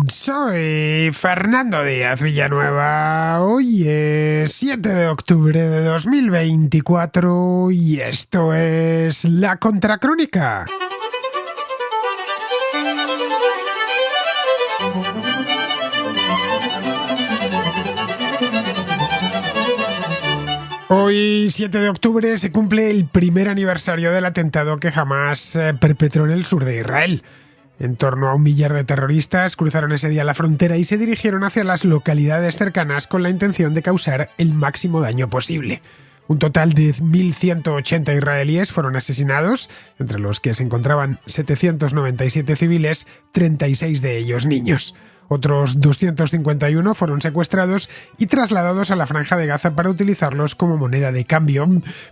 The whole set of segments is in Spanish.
Soy Fernando Díaz Villanueva. Hoy es 7 de octubre de 2024 y esto es La Contracrónica. Hoy, 7 de octubre, se cumple el primer aniversario del atentado que Hamás perpetró en el sur de Israel. En torno a 1 millar de terroristas cruzaron ese día la frontera y se dirigieron hacia las localidades cercanas con la intención de causar el máximo daño posible. Un total de 1.180 israelíes fueron asesinados, entre los que se encontraban 797 civiles, 36 de ellos niños. Otros 251 fueron secuestrados y trasladados a la Franja de Gaza para utilizarlos como moneda de cambio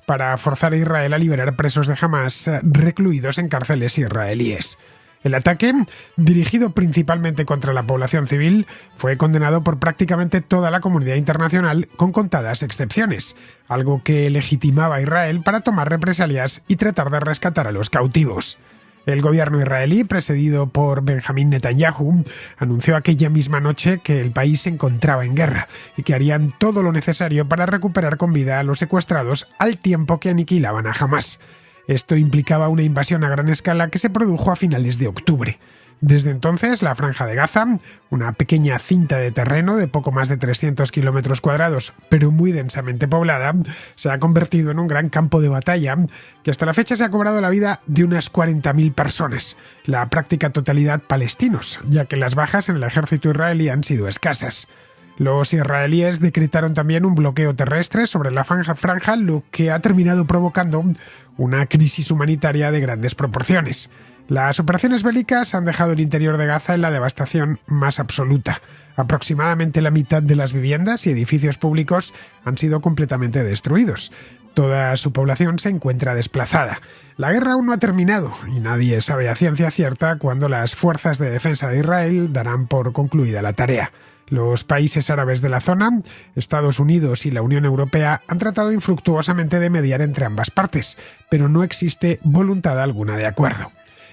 para forzar a Israel a liberar presos de Hamás recluidos en cárceles israelíes. El ataque, dirigido principalmente contra la población civil, fue condenado por prácticamente toda la comunidad internacional, con contadas excepciones, algo que legitimaba a Israel para tomar represalias y tratar de rescatar a los cautivos. El gobierno israelí, presidido por Benjamín Netanyahu, anunció aquella misma noche que el país se encontraba en guerra y que harían todo lo necesario para recuperar con vida a los secuestrados al tiempo que aniquilaban a Hamás. Esto implicaba una invasión a gran escala que se produjo a finales de octubre. Desde entonces, la Franja de Gaza, una pequeña cinta de terreno de poco más de 300 kilómetros cuadrados, pero muy densamente poblada, se ha convertido en un gran campo de batalla que hasta la fecha se ha cobrado la vida de unas 40.000 personas, la práctica totalidad palestinos, ya que las bajas en el ejército israelí han sido escasas. Los israelíes decretaron también un bloqueo terrestre sobre la franja, lo que ha terminado provocando una crisis humanitaria de grandes proporciones. Las operaciones bélicas han dejado el interior de Gaza en la devastación más absoluta. Aproximadamente la mitad de las viviendas y edificios públicos han sido completamente destruidos. Toda su población se encuentra desplazada. La guerra aún no ha terminado y nadie sabe a ciencia cierta cuándo las fuerzas de defensa de Israel darán por concluida la tarea. Los países árabes de la zona, Estados Unidos y la Unión Europea han tratado infructuosamente de mediar entre ambas partes, pero no existe voluntad alguna de acuerdo.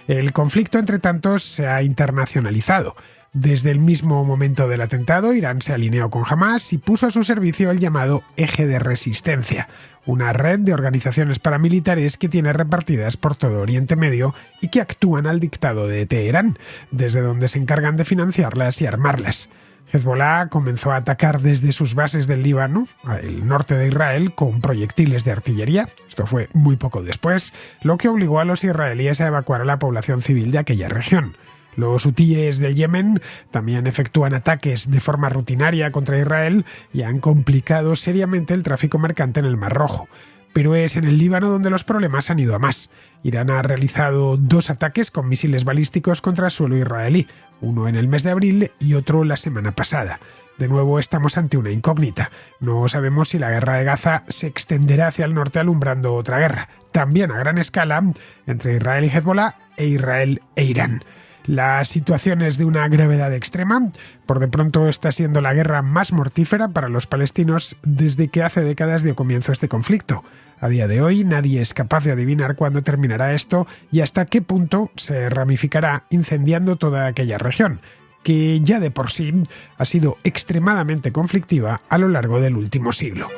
El conflicto, entre tanto, se ha internacionalizado. Desde el mismo momento del atentado, Irán se alineó con Hamás y puso a su servicio el llamado Eje de Resistencia, una red de organizaciones paramilitares que tiene repartidas por todo Oriente Medio y que actúan al dictado de Teherán, desde donde se encargan de financiarlas y armarlas. Hezbollah comenzó a atacar desde sus bases del Líbano, el norte de Israel, con proyectiles de artillería. Esto fue muy poco después, lo que obligó a los israelíes a evacuar a la población civil de aquella región. Los hutíes del Yemen también efectúan ataques de forma rutinaria contra Israel y han complicado seriamente el tráfico mercante en el Mar Rojo. Pero es en el Líbano donde los problemas han ido a más. Irán ha realizado 2 ataques con misiles balísticos contra suelo israelí, uno en el mes de abril y otro la semana pasada. De nuevo estamos ante una incógnita. No sabemos si la guerra de Gaza se extenderá hacia el norte alumbrando otra guerra, también a gran escala, entre Israel y Hezbollah e Israel e Irán. La situación es de una gravedad extrema. Por de pronto está siendo la guerra más mortífera para los palestinos desde que hace décadas dio comienzo este conflicto. A día de hoy nadie es capaz de adivinar cuándo terminará esto y hasta qué punto se ramificará incendiando toda aquella región, que ya de por sí ha sido extremadamente conflictiva a lo largo del último siglo.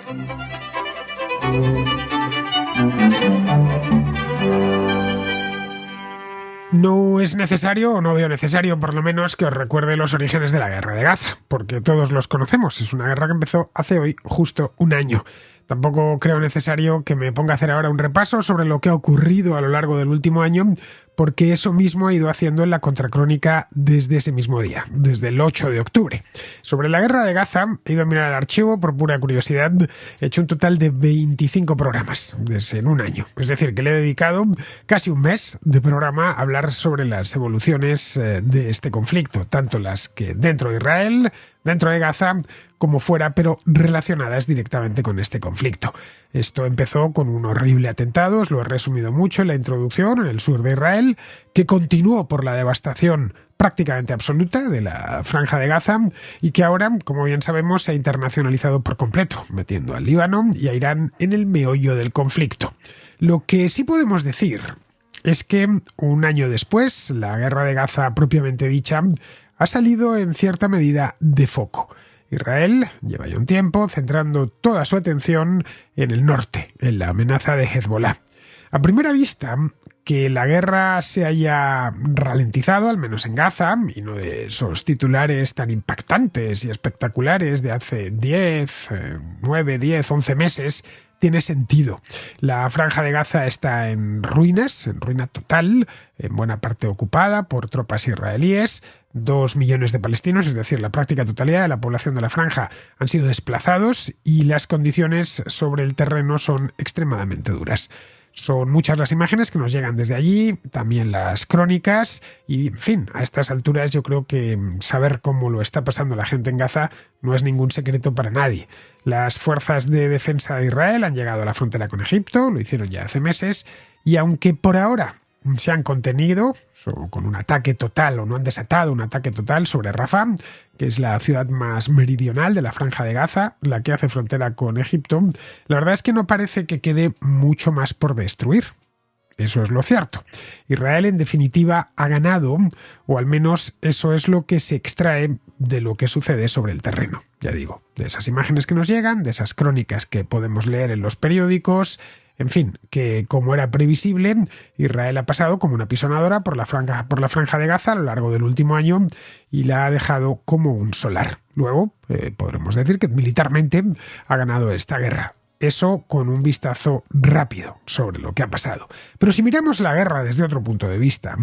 No es necesario, o no veo necesario por lo menos, que os recuerde los orígenes de la guerra de Gaza, porque todos los conocemos. Es una guerra que empezó hace hoy justo 1 año. Tampoco creo necesario que me ponga a hacer ahora un repaso sobre lo que ha ocurrido a lo largo del último año, porque eso mismo he ido haciendo en la Contracrónica desde ese mismo día, desde el 8 de octubre. Sobre la guerra de Gaza, he ido a mirar el archivo por pura curiosidad. He hecho un total de 25 programas en 1 año. Es decir, que le he dedicado casi 1 mes de programa a hablar sobre las evoluciones de este conflicto, tanto las que dentro de Israel, dentro de Gaza, como fuera, pero relacionadas directamente con este conflicto. Esto empezó con un horrible atentado, os lo he resumido mucho en la introducción, en el sur de Israel, que continuó por la devastación prácticamente absoluta de la Franja de Gaza y que ahora, como bien sabemos, se ha internacionalizado por completo, metiendo al Líbano y a Irán en el meollo del conflicto. Lo que sí podemos decir es que un año después, la guerra de Gaza propiamente dicha ha salido en cierta medida de foco. Israel lleva ya un tiempo centrando toda su atención en el norte, en la amenaza de Hezbollah. A primera vista, que la guerra se haya ralentizado, al menos en Gaza, y no de esos titulares tan impactantes y espectaculares de hace 9, 10, 11 meses, tiene sentido. La franja de Gaza está en ruina total, en buena parte ocupada por tropas israelíes. 2 millones de palestinos, es decir, la práctica totalidad de la población de la franja, han sido desplazados y las condiciones sobre el terreno son extremadamente duras. Son muchas las imágenes que nos llegan desde allí, también las crónicas y, en fin, a estas alturas yo creo que saber cómo lo está pasando la gente en Gaza no es ningún secreto para nadie. Las fuerzas de defensa de Israel han llegado a la frontera con Egipto, lo hicieron ya hace meses, y aunque por ahora se han contenido con un ataque total, o no han desatado un ataque total sobre Rafah, que es la ciudad más meridional de la franja de Gaza, la que hace frontera con Egipto, la verdad es que no parece que quede mucho más por destruir. Eso es lo cierto. Israel, en definitiva, ha ganado, o al menos eso es lo que se extrae de lo que sucede sobre el terreno. Ya digo, de esas imágenes que nos llegan, de esas crónicas que podemos leer en los periódicos. En fin, que como era previsible, Israel ha pasado como una pisonadora por la franja de Gaza a lo largo del último año y la ha dejado como un solar. Luego, podremos decir que militarmente ha ganado esta guerra. Eso con un vistazo rápido sobre lo que ha pasado. Pero si miramos la guerra desde otro punto de vista,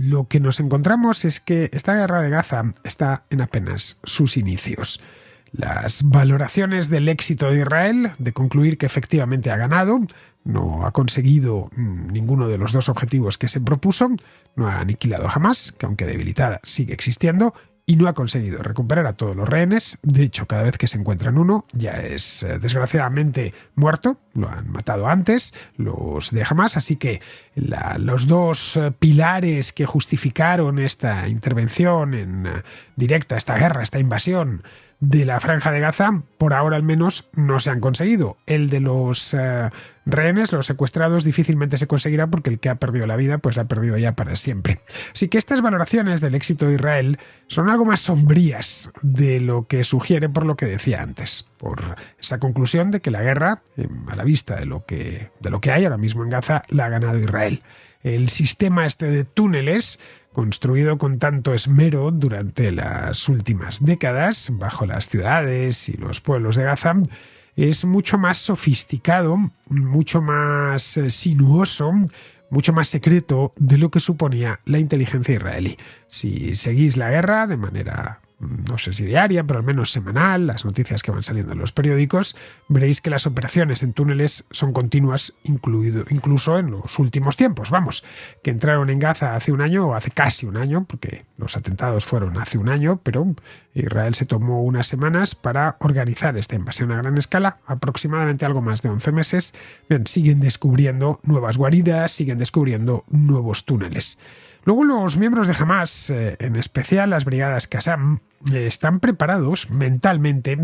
lo que nos encontramos es que esta guerra de Gaza está en apenas sus inicios. Las valoraciones del éxito de Israel, de concluir que efectivamente ha ganado, no ha conseguido ninguno de los dos objetivos que se propuso, no ha aniquilado a Hamás, que aunque debilitada sigue existiendo, y no ha conseguido recuperar a todos los rehenes. De hecho, cada vez que se encuentran uno ya es desgraciadamente muerto, lo han matado antes los de Hamás, así que los dos pilares que justificaron esta intervención directa, esta guerra, esta invasión de la franja de Gaza, por ahora al menos no se han conseguido. El de los rehenes, los secuestrados, difícilmente se conseguirá porque el que ha perdido la vida pues la ha perdido ya para siempre. Así que estas valoraciones del éxito de Israel son algo más sombrías de lo que sugiere por lo que decía antes, por esa conclusión de que la guerra, a la vista de lo que hay ahora mismo en Gaza, la ha ganado Israel. El sistema este de túneles, construido con tanto esmero durante las últimas décadas bajo las ciudades y los pueblos de Gaza, es mucho más sofisticado, mucho más sinuoso, mucho más secreto de lo que suponía la inteligencia israelí. Si seguís la guerra de manera, no sé si diaria, pero al menos semanal, las noticias que van saliendo en los periódicos, veréis que las operaciones en túneles son continuas, incluso en los últimos tiempos. Vamos, que entraron en Gaza hace un año, o hace casi un año, porque los atentados fueron hace un año, pero Israel se tomó unas semanas para organizar esta invasión a gran escala, aproximadamente algo más de 11 meses. Bien, siguen descubriendo nuevas guaridas, siguen descubriendo nuevos túneles. Luego los miembros de Hamás, en especial las brigadas Qassam, están preparados mentalmente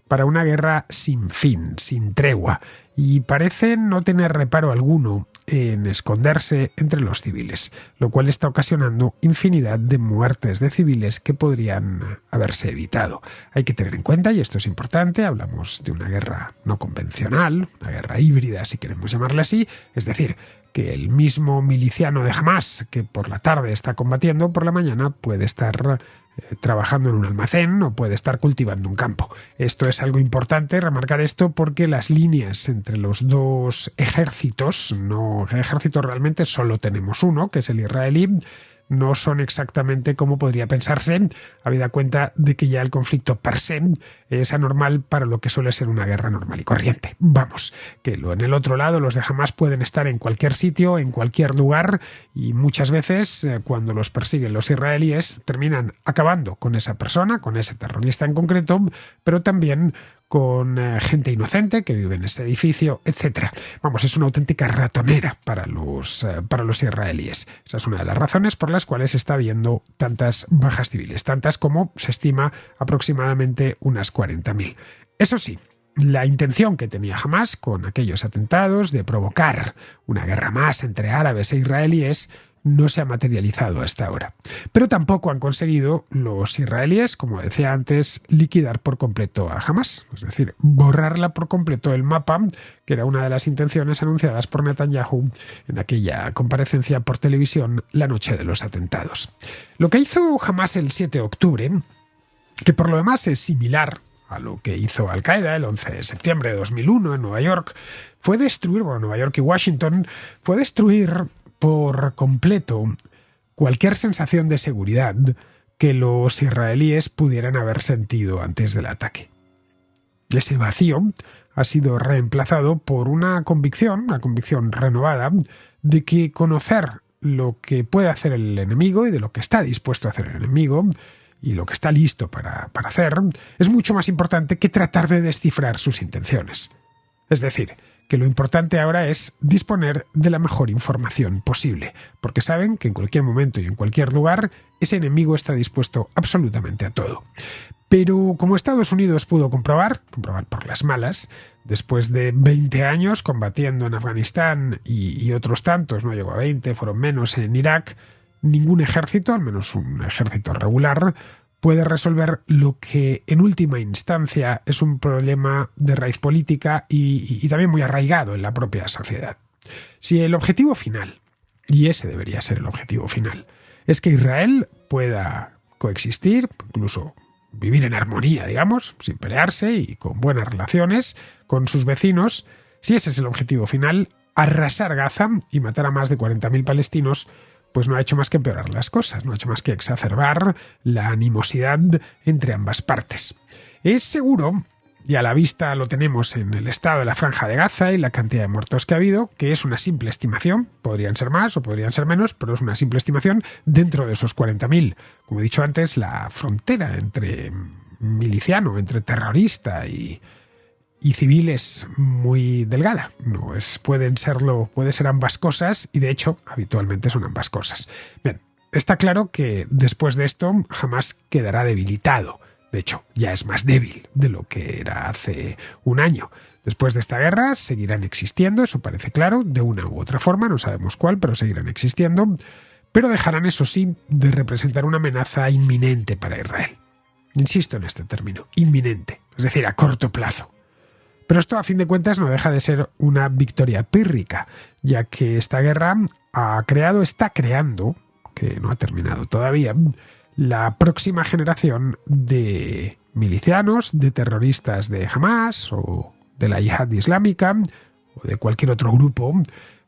para una guerra sin fin, sin tregua, y parecen no tener reparo alguno en esconderse entre los civiles, lo cual está ocasionando infinidad de muertes de civiles que podrían haberse evitado. Hay que tener en cuenta, y esto es importante, hablamos de una guerra no convencional, una guerra híbrida, si queremos llamarla así, es decir, que el mismo miliciano de Hamás que por la tarde está combatiendo, por la mañana puede estar trabajando en un almacén o puede estar cultivando un campo. Esto es algo importante, remarcar esto, porque las líneas entre los dos ejércitos realmente solo tenemos uno, que es el israelí, no son exactamente como podría pensarse, habida cuenta de que ya el conflicto per se es anormal para lo que suele ser una guerra normal y corriente. Vamos, que en el otro lado los de Hamás pueden estar en cualquier sitio, en cualquier lugar, y muchas veces cuando los persiguen los israelíes terminan acabando con esa persona, con ese terrorista en concreto, pero también con gente inocente que vive en ese edificio, etc. Vamos, es una auténtica ratonera para los israelíes. Esa es una de las razones por las cuales está habiendo tantas bajas civiles, tantas como se estima aproximadamente unas 40.000. Eso sí, La intención que tenía Hamás con aquellos atentados de provocar una guerra más entre árabes e israelíes no se ha materializado hasta ahora. Pero tampoco han conseguido los israelíes, como decía antes, liquidar por completo a Hamás, es decir, borrarla por completo del mapa, que era una de las intenciones anunciadas por Netanyahu en aquella comparecencia por televisión la noche de los atentados. Lo que hizo Hamás el 7 de octubre, que por lo demás es similar a lo que hizo Al-Qaeda el 11 de septiembre de 2001 en Nueva York, fue destruir, Nueva York y Washington, fue destruir por completo cualquier sensación de seguridad que los israelíes pudieran haber sentido antes del ataque. Ese vacío ha sido reemplazado por una convicción renovada de que conocer lo que puede hacer el enemigo y de lo que está dispuesto a hacer el enemigo y lo que está listo para hacer es mucho más importante que tratar de descifrar sus intenciones. Es decir, que lo importante ahora es disponer de la mejor información posible, porque saben que en cualquier momento y en cualquier lugar ese enemigo está dispuesto absolutamente a todo. Pero como Estados Unidos pudo comprobar por las malas, después de 20 años combatiendo en Afganistán y otros tantos, no llegó a 20, fueron menos en Irak, ningún ejército, al menos un ejército regular, puede resolver lo que en última instancia es un problema de raíz política y también muy arraigado en la propia sociedad. Si el objetivo final, y ese debería ser el objetivo final, es que Israel pueda coexistir, incluso vivir en armonía, digamos, sin pelearse y con buenas relaciones con sus vecinos, si ese es el objetivo final, arrasar Gaza y matar a más de 40.000 palestinos, pues no ha hecho más que empeorar las cosas, no ha hecho más que exacerbar la animosidad entre ambas partes. Es seguro, y a la vista lo tenemos en el estado de la Franja de Gaza y la cantidad de muertos que ha habido, que es una simple estimación, podrían ser más o podrían ser menos, pero es una simple estimación dentro de esos 40.000. Como he dicho antes, la frontera entre miliciano, entre terrorista y civil es muy delgada. Puede ser ambas cosas y de hecho habitualmente son ambas cosas. Bien, está claro que después de esto jamás quedará debilitado. De hecho, ya es más débil de lo que era hace un año. Después de esta guerra seguirán existiendo, eso parece claro, de una u otra forma, no sabemos cuál, pero seguirán existiendo, pero dejarán, eso sí, de representar una amenaza inminente para Israel. Insisto en este término, inminente, es decir, a corto plazo. Pero esto, a fin de cuentas, no deja de ser una victoria pírrica, ya que esta guerra está creando, que no ha terminado todavía, la próxima generación de milicianos, de terroristas de Hamás o de la Yihad Islámica o de cualquier otro grupo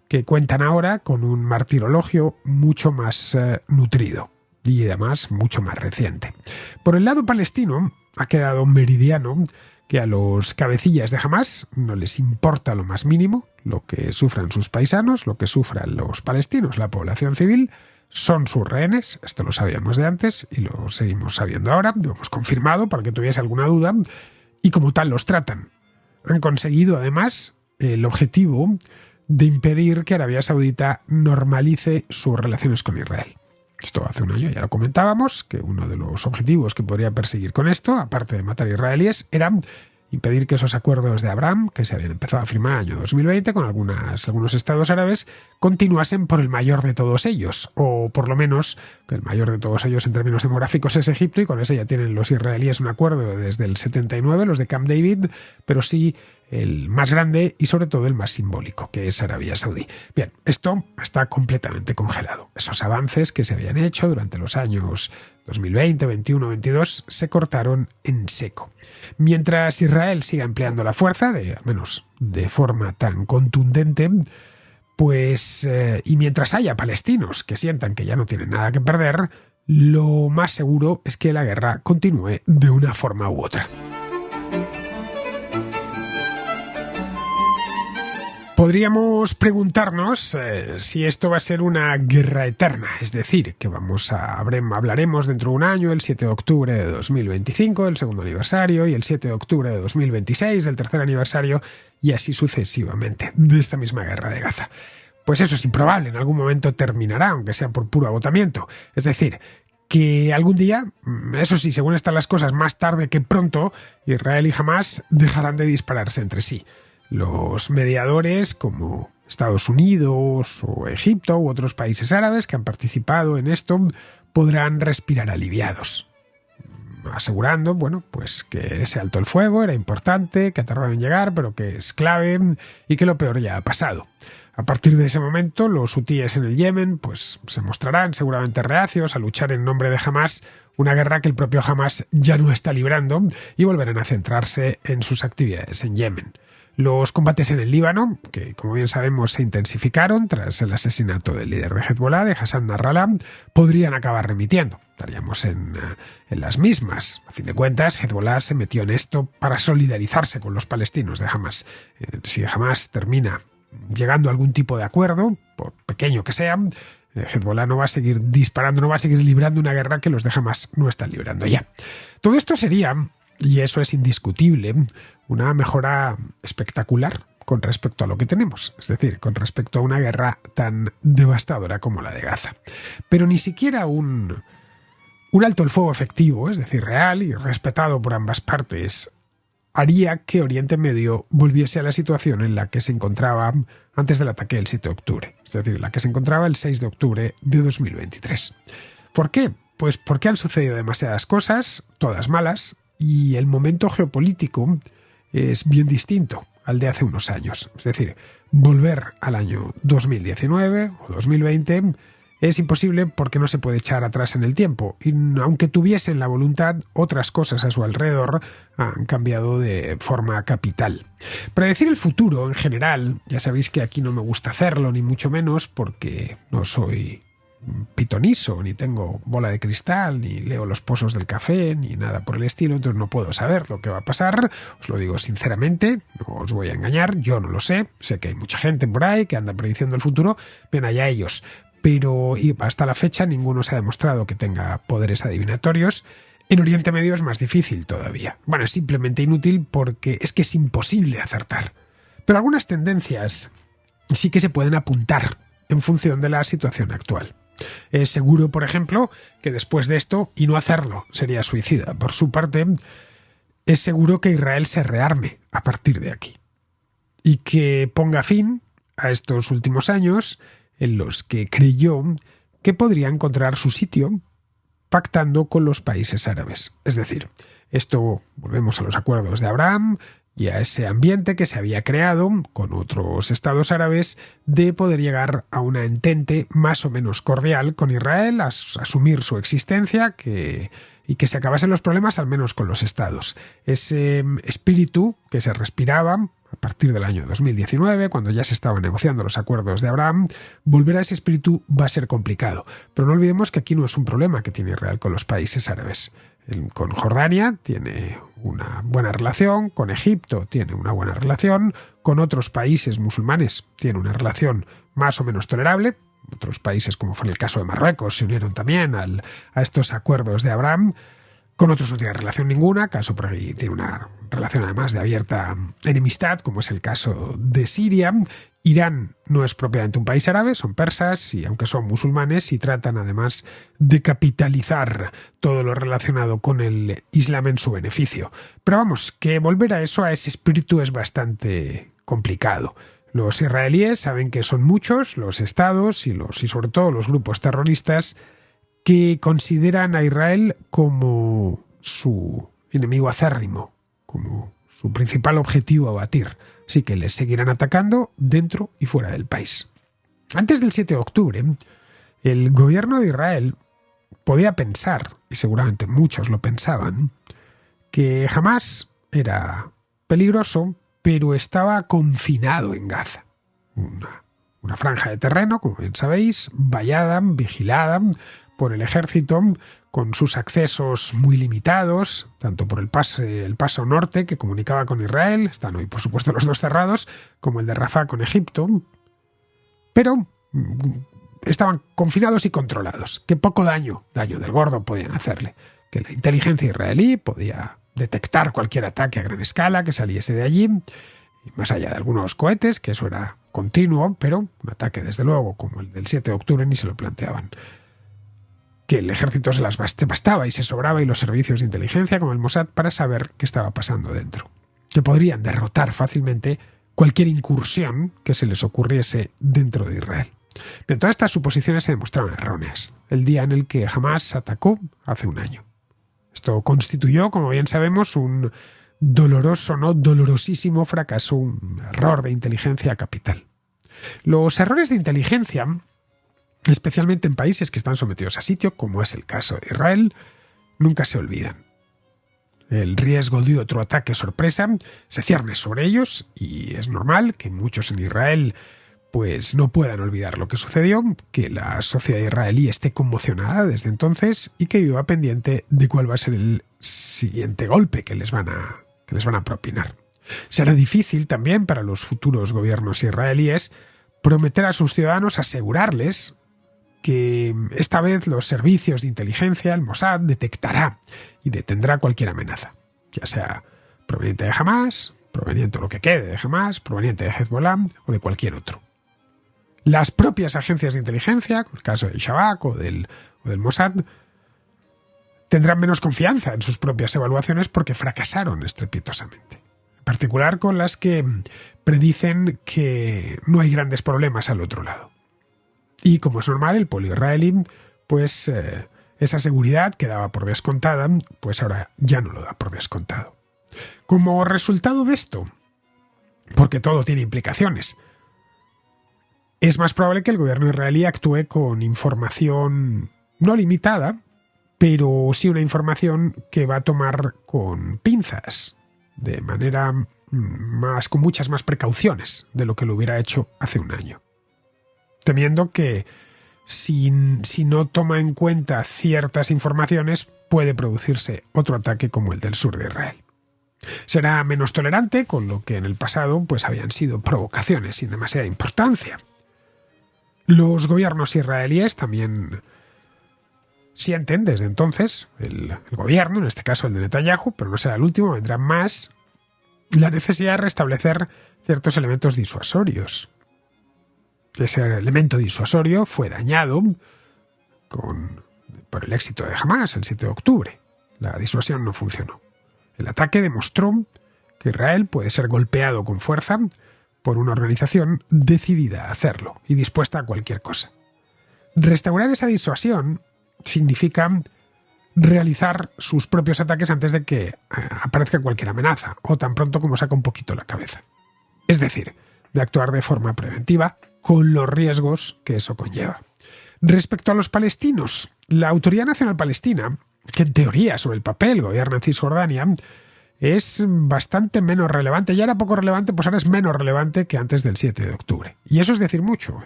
que cuentan ahora con un martirologio mucho más nutrido y además mucho más reciente. Por el lado palestino ha quedado meridiano que a los cabecillas de Hamás no les importa lo más mínimo lo que sufran sus paisanos, lo que sufran los palestinos, la población civil, son sus rehenes, esto lo sabíamos de antes y lo seguimos sabiendo ahora, lo hemos confirmado para que tuviese alguna duda, y como tal los tratan. Han conseguido además el objetivo de impedir que Arabia Saudita normalice sus relaciones con Israel. Esto hace un año ya lo comentábamos, que uno de los objetivos que podría perseguir con esto, aparte de matar israelíes, era impedir que esos acuerdos de Abraham, que se habían empezado a firmar en el año 2020 con algunos estados árabes, continuasen por el mayor de todos ellos, o por lo menos que el mayor de todos ellos en términos demográficos es Egipto, y con ese ya tienen los israelíes un acuerdo desde el 79, los de Camp David, pero sí el más grande y sobre todo el más simbólico, que es Arabia Saudí. Bien, esto está completamente congelado. Esos avances que se habían hecho durante los años 2020, 21, 22 se cortaron en seco. Mientras Israel siga empleando la fuerza, al menos de forma tan contundente, y mientras haya palestinos que sientan que ya no tienen nada que perder, lo más seguro es que la guerra continúe de una forma u otra. Podríamos preguntarnos si esto va a ser una guerra eterna, es decir, que hablaremos dentro de un año, el 7 de octubre de 2025, el segundo aniversario, y el 7 de octubre de 2026, el tercer aniversario, y así sucesivamente, de esta misma guerra de Gaza. Pues eso es improbable, en algún momento terminará, aunque sea por puro agotamiento. Es decir, que algún día, eso sí, según están las cosas, más tarde que pronto, Israel y Hamás dejarán de dispararse entre sí. Los mediadores, como Estados Unidos o Egipto u otros países árabes que han participado en esto, podrán respirar aliviados, asegurando, bueno, pues que ese alto el fuego era importante, que ha tardado en llegar, pero que es clave y que lo peor ya ha pasado. A partir de ese momento, los hutíes en el Yemen pues se mostrarán seguramente reacios a luchar en nombre de Hamás, una guerra que el propio Hamás ya no está librando, y volverán a centrarse en sus actividades en Yemen. Los combates en el Líbano, que como bien sabemos se intensificaron tras el asesinato del líder de Hezbollah, de Hassan Nasrallah, podrían acabar remitiendo. Estaríamos en las mismas. A fin de cuentas, Hezbollah se metió en esto para solidarizarse con los palestinos de Hamás. Si Hamás termina llegando a algún tipo de acuerdo, por pequeño que sea, Hezbollah no va a seguir disparando, no va a seguir librando una guerra que los de Hamás no están librando ya. Todo esto sería, y eso es indiscutible, una mejora espectacular con respecto a lo que tenemos, es decir, con respecto a una guerra tan devastadora como la de Gaza. Pero ni siquiera un alto el fuego efectivo, es decir, real y respetado por ambas partes, haría que Oriente Medio volviese a la situación en la que se encontraba antes del ataque del 7 de octubre, es decir, la que se encontraba el 6 de octubre de 2023. ¿Por qué? Pues porque han sucedido demasiadas cosas, todas malas, y el momento geopolítico es bien distinto al de hace unos años. Es decir, volver al año 2019 o 2020 es imposible porque no se puede echar atrás en el tiempo. Y aunque tuviesen la voluntad, otras cosas a su alrededor han cambiado de forma capital. Predecir el futuro en general, ya sabéis que aquí no me gusta hacerlo, ni mucho menos, porque no soy pitoniso, ni tengo bola de cristal, ni leo los pozos del café, ni nada por el estilo, entonces no puedo saber lo que va a pasar, os lo digo sinceramente, no os voy a engañar, yo no lo sé que hay mucha gente por ahí que anda prediciendo el futuro, bien allá ellos, pero hasta la fecha ninguno se ha demostrado que tenga poderes adivinatorios. En Oriente Medio es más difícil todavía. Bueno, es simplemente inútil porque es que es imposible acertar. Pero algunas tendencias sí que se pueden apuntar en función de la situación actual. Es seguro, por ejemplo, que después de esto, y no hacerlo sería suicida por su parte, es seguro que Israel se rearme a partir de aquí y que ponga fin a estos últimos años en los que creyó que podría encontrar su sitio pactando con los países árabes. Es decir, esto volvemos a los acuerdos de Abraham y a ese ambiente que se había creado con otros estados árabes de poder llegar a una entente más o menos cordial con Israel, asumir su existencia y que se acabasen los problemas al menos con los estados. Ese espíritu que se respiraba a partir del año 2019, cuando ya se estaban negociando los acuerdos de Abraham, volver a ese espíritu va a ser complicado. Pero no olvidemos que aquí no es un problema que tiene Israel con los países árabes. Con Jordania tiene una buena relación, con Egipto tiene una buena relación, con otros países musulmanes tiene una relación más o menos tolerable. Otros países, como fue el caso de Marruecos, se unieron también a estos acuerdos de Abraham. Con otros no tiene relación ninguna, caso por ahí tiene una relación además de abierta enemistad, como es el caso de Siria. Irán no es propiamente un país árabe, son persas y aunque son musulmanes y tratan además de capitalizar todo lo relacionado con el Islam en su beneficio. Pero vamos, que volver a eso, a ese espíritu es bastante complicado. Los israelíes saben que son muchos los estados y sobre todo los grupos terroristas que consideran a Israel como su enemigo acérrimo, como su principal objetivo a batir. Así que les seguirán atacando dentro y fuera del país. Antes del 7 de octubre, el gobierno de Israel podía pensar, y seguramente muchos lo pensaban, que Hamás era peligroso, pero estaba confinado en Gaza. Una franja de terreno, como bien sabéis, vallada, vigilada por el ejército, con sus accesos muy limitados, tanto por el paso norte que comunicaba con Israel, están hoy por supuesto los dos cerrados, como el de Rafah con Egipto, pero estaban confinados y controlados, que poco daño del gordo podían hacerle, que la inteligencia israelí podía detectar cualquier ataque a gran escala que saliese de allí, y más allá de algunos cohetes, que eso era continuo, pero un ataque desde luego como el del 7 de octubre ni se lo planteaban. que el ejército se bastaba y se sobraba y los servicios de inteligencia como el Mossad para saber qué estaba pasando dentro. Que podrían derrotar fácilmente cualquier incursión que se les ocurriese dentro de Israel. Bien, todas estas suposiciones se demostraron erróneas el día en el que Hamás atacó hace un año. Esto constituyó, como bien sabemos, un dolorosísimo fracaso, un error de inteligencia capital. Los errores de inteligencia, especialmente en países que están sometidos a sitio, como es el caso de Israel, nunca se olvidan. El riesgo de otro ataque sorpresa se cierne sobre ellos y es normal que muchos en Israel pues no puedan olvidar lo que sucedió, que la sociedad israelí esté conmocionada desde entonces y que viva pendiente de cuál va a ser el siguiente golpe que les van a propinar. Será difícil también para los futuros gobiernos israelíes prometer a sus ciudadanos, asegurarles que esta vez los servicios de inteligencia, el Mossad, detectará y detendrá cualquier amenaza, ya sea proveniente de Hamás, proveniente de lo que quede de Hamás, proveniente de Hezbollah o de cualquier otro. Las propias agencias de inteligencia, como el caso del Shabak o del Mossad, tendrán menos confianza en sus propias evaluaciones porque fracasaron estrepitosamente. En particular con las que predicen que no hay grandes problemas al otro lado. Y como es normal, el pueblo israelí, pues esa seguridad que daba por descontada, pues ahora ya no lo da por descontado. Como resultado de esto, porque todo tiene implicaciones, es más probable que el gobierno israelí actúe con información no limitada, pero sí una información que va a tomar con pinzas, de manera con muchas más precauciones de lo que lo hubiera hecho hace un año. Temiendo que si no toma en cuenta ciertas informaciones puede producirse otro ataque como el del sur de Israel. Será menos tolerante con lo que en el pasado pues habían sido provocaciones sin demasiada importancia. Los gobiernos israelíes también sienten desde entonces, el gobierno, en este caso el de Netanyahu, pero no será el último, vendrán más, la necesidad de restablecer ciertos elementos disuasorios. Ese elemento disuasorio fue dañado por el éxito de Hamás el 7 de octubre. La disuasión no funcionó. El ataque demostró que Israel puede ser golpeado con fuerza por una organización decidida a hacerlo y dispuesta a cualquier cosa. Restaurar esa disuasión significa realizar sus propios ataques antes de que aparezca cualquier amenaza o tan pronto como saca un poquito la cabeza. Es decir, de actuar de forma preventiva con los riesgos que eso conlleva. Respecto a los palestinos, la Autoridad Nacional Palestina, que en teoría sobre el papel gobierna en Cisjordania, es bastante menos relevante. Ya era poco relevante, pues ahora es menos relevante que antes del 7 de octubre. Y eso es decir mucho.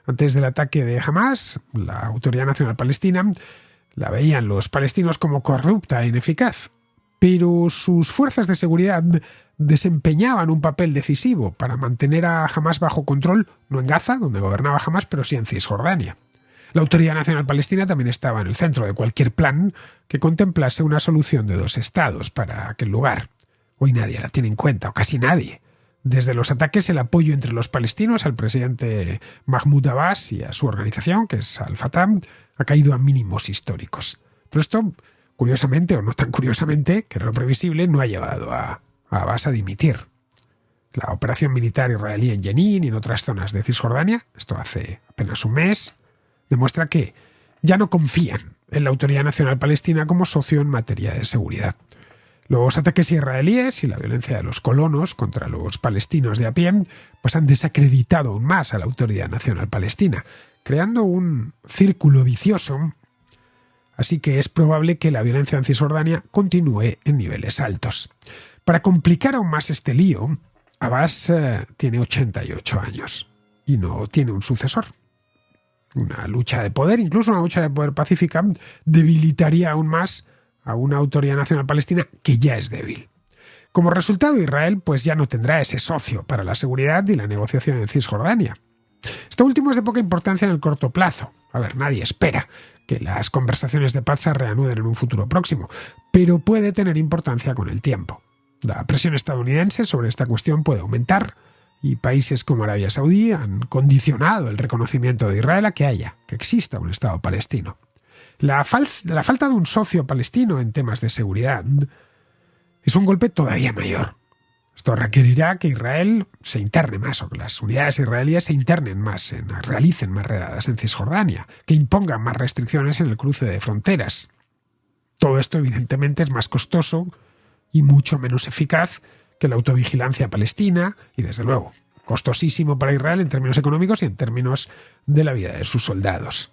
Antes del ataque de Hamás, la Autoridad Nacional Palestina la veían los palestinos como corrupta e ineficaz, pero sus fuerzas de seguridad desempeñaban un papel decisivo para mantener a Hamás bajo control, no en Gaza, donde gobernaba Hamás, pero sí en Cisjordania. La Autoridad Nacional Palestina también estaba en el centro de cualquier plan que contemplase una solución de dos estados para aquel lugar. Hoy nadie la tiene en cuenta, o casi nadie. Desde los ataques, el apoyo entre los palestinos al presidente Mahmoud Abbas y a su organización, que es Al-Fatah, ha caído a mínimos históricos. Pero esto, curiosamente, o no tan curiosamente, que era lo previsible, no ha llevado a Abbas a dimitir. La operación militar israelí en Jenin y en otras zonas de Cisjordania, esto hace apenas un mes, demuestra que ya no confían en la Autoridad Nacional Palestina como socio en materia de seguridad. Los ataques israelíes y la violencia de los colonos contra los palestinos de a pie pues han desacreditado aún más a la Autoridad Nacional Palestina, creando un círculo vicioso, así que es probable que la violencia en Cisjordania continúe en niveles altos. Para complicar aún más este lío, Abbas tiene 88 años y no tiene un sucesor. Una lucha de poder, incluso una lucha de poder pacífica, debilitaría aún más a una Autoridad Nacional Palestina que ya es débil. Como resultado, Israel pues ya no tendrá ese socio para la seguridad y la negociación en Cisjordania. Esto último es de poca importancia en el corto plazo. Nadie espera que las conversaciones de paz se reanuden en un futuro próximo, pero puede tener importancia con el tiempo. La presión estadounidense sobre esta cuestión puede aumentar y países como Arabia Saudí han condicionado el reconocimiento de Israel a que exista un Estado palestino. La falta de un socio palestino en temas de seguridad es un golpe todavía mayor. Esto requerirá que Israel se interne más, o que las unidades israelíes se internen más, realicen más redadas en Cisjordania, que impongan más restricciones en el cruce de fronteras. Todo esto, evidentemente, es más costoso y mucho menos eficaz que la autovigilancia palestina y, desde luego, costosísimo para Israel en términos económicos y en términos de la vida de sus soldados.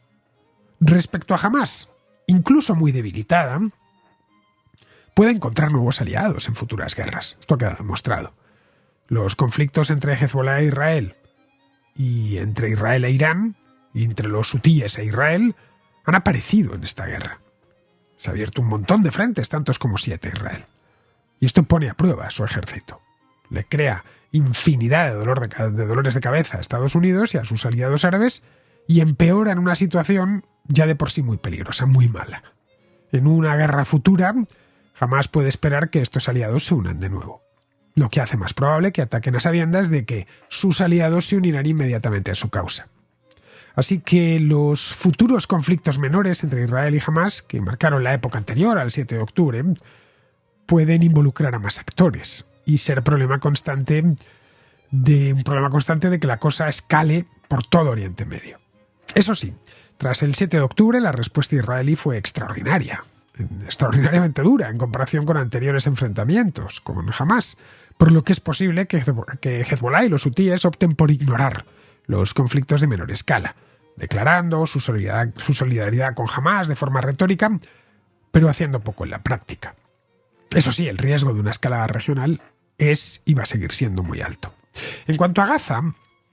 Respecto a Hamás, incluso muy debilitada, puede encontrar nuevos aliados en futuras guerras. Esto queda demostrado. Los conflictos entre Hezbollah e Israel y entre Israel e Irán, y entre los hutíes e Israel, han aparecido en esta guerra. Se ha abierto un montón de frentes, tantos como 7 a Israel. Y esto pone a prueba a su ejército. Le crea infinidad de dolores de cabeza a Estados Unidos y a sus aliados árabes y empeora en una situación ya de por sí muy peligrosa, muy mala. En una guerra futura, jamás puede esperar que estos aliados se unan de nuevo, lo que hace más probable que ataquen a sabiendas de que sus aliados se unirán inmediatamente a su causa. Así que los futuros conflictos menores entre Israel y Hamás, que marcaron la época anterior al 7 de octubre, pueden involucrar a más actores y ser un problema constante de que la cosa escale por todo Oriente Medio. Eso sí, tras el 7 de octubre la respuesta israelí fue extraordinariamente dura en comparación con anteriores enfrentamientos con Hamás, por lo que es posible que Hezbollah y los hutíes opten por ignorar los conflictos de menor escala, declarando su solidaridad con Hamás de forma retórica, pero haciendo poco en la práctica. Eso sí, el riesgo de una escalada regional es y va a seguir siendo muy alto. En cuanto a Gaza,